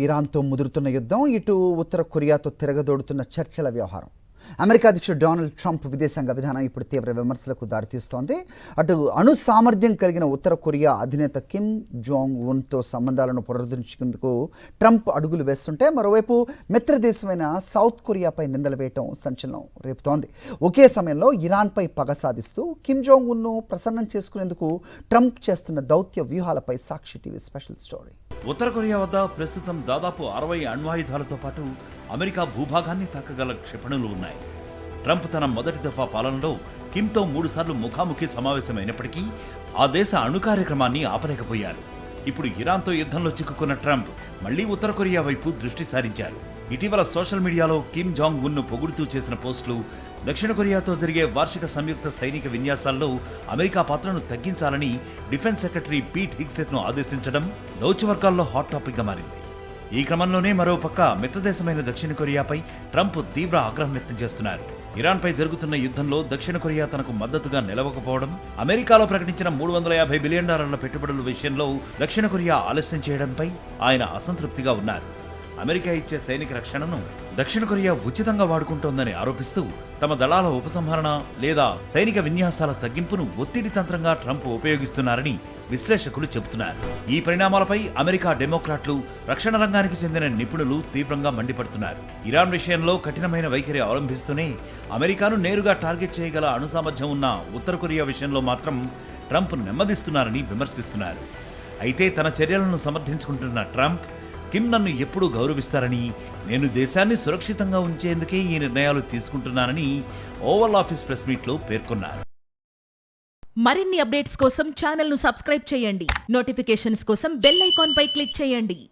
ఇరాన్తో ముదురుతున్న యుద్ధం, ఇటు ఉత్తర కొరియాతో తిరగదోడుతున్న చర్చల వ్యవహారం. అమెరికా అధ్యక్షుడు డొనాల్డ్ ట్రంప్ విదేశాంగ విధానం ఇప్పుడు తీవ్ర విమర్శలకు దారితీస్తోంది. అటు అణు సామర్థ్యం కలిగిన ఉత్తర కొరియా అధినేత కిమ్ జోంగ్ ఉన్తో సంబంధాలను పునరుద్ధరించేందుకు ట్రంప్ అడుగులు వేస్తుంటే, మరోవైపు మిత్ర దేశమైన సౌత్ కొరియాపై నిందలు వేయటం సంచలనం రేపుతోంది. ఒకే సమయంలో ఇరాన్పై పగ సాధిస్తూ కిమ్ జోంగ్ ఉన్ను ప్రసన్నం చేసుకునేందుకు ట్రంప్ చేస్తున్న దౌత్య వ్యూహాలపై సాక్షి టీవీ స్పెషల్ స్టోరీ. ఉత్తర కొరియా వద్ద ప్రస్తుతం దాదాపు 60 అణ్వాయుధాలతో పాటు అమెరికా భూభాగాన్ని తాకగల క్షిపణులు ఉన్నాయి. ట్రంప్ తన మొదటి దఫా పాలనలో కిమ్తో 3 సార్లు ముఖాముఖి సమావేశమైనప్పటికీ ఆ దేశ అణు కార్యక్రమాన్ని ఆపలేకపోయారు. ఇప్పుడు ఇరాన్తో యుద్ధంలో చిక్కుకున్న ట్రంప్ మళ్లీ ఉత్తర కొరియా వైపు దృష్టి సారించారు. ఇటీవల సోషల్ మీడియాలో కిమ్ జాంగ్ ఉన్ను పొగుడుతూ చేసిన పోస్టులు, దక్షిణ కొరియాతో జరిగే వార్షిక సంయుక్త సైనిక విన్యాసాల్లో అమెరికా పాత్రను తగ్గించాలని డిఫెన్స్ సెక్రటరీ పీట్ హెగ్సెట్ను ఆదేశించడం దౌత్యవర్గాల్లో హాట్ టాపిక్గా మారింది. ఈ క్రమంలోనే మరోపక్క మిత్రదేశమైన దక్షిణ కొరియాపై ట్రంప్ తీవ్ర ఆగ్రహం వ్యక్తం చేస్తున్నారు. ఇరాన్పై జరుగుతున్న యుద్ధంలో దక్షిణ కొరియా తనకు మద్దతుగా నిలవకపోవడం, అమెరికాలో ప్రకటించిన $350 బిలియన్ పెట్టుబడుల విషయంలో దక్షిణ కొరియా ఆలస్యం చేయడంపై ఆయన అసంతృప్తిగా ఉన్నారు. అమెరికా ఇచ్చే సైనిక రక్షణను దక్షిణ కొరియా ఉచితంగా వాడుకుంటోందని ఆరోపిస్తూ తమ దళాల ఉపసంహరణ లేదా సైనిక విన్యాసాల తగ్గింపును ఒత్తిడి తంత్రంగా ట్రంప్ ఉపయోగిస్తున్నారని విశ్లేషకులు చెబుతున్నారు. ఈ పరిణామాలపై అమెరికా డెమోక్రాట్లు, రక్షణ రంగానికి చెందిన నిపుణులు తీవ్రంగా మండిపడుతున్నారు. ఇరాన్ విషయంలో కఠినమైన వైఖరి అవలంబిస్తూనే అమెరికాను నేరుగా టార్గెట్ చేయగల అణు సామర్థ్యం ఉన్న ఉత్తర కొరియా విషయంలో మాత్రం ట్రంప్ నెమ్మదిస్తున్నారని విమర్శిస్తున్నారు. అయితే తన చర్యలను సమర్థించుకుంటున్న ట్రంప్, కిమ్ నన్ను ఎప్పుడూ గౌరవిస్తారని, నేను దేశాన్ని సురక్షితంగా ఉంచేందుకే ఈ నిర్ణయాలు తీసుకుంటున్నానని ఓవల్ ఆఫీస్ ప్రెస్ మీట్లో పేర్కొన్నారు. మరిన్ని అప్డేట్స్ కోసం ఛానల్ ను సబ్స్క్రైబ్ చేయండి. నోటిఫికేషన్స్ కోసం బెల్ ఐకాన్ పై క్లిక్ చేయండి.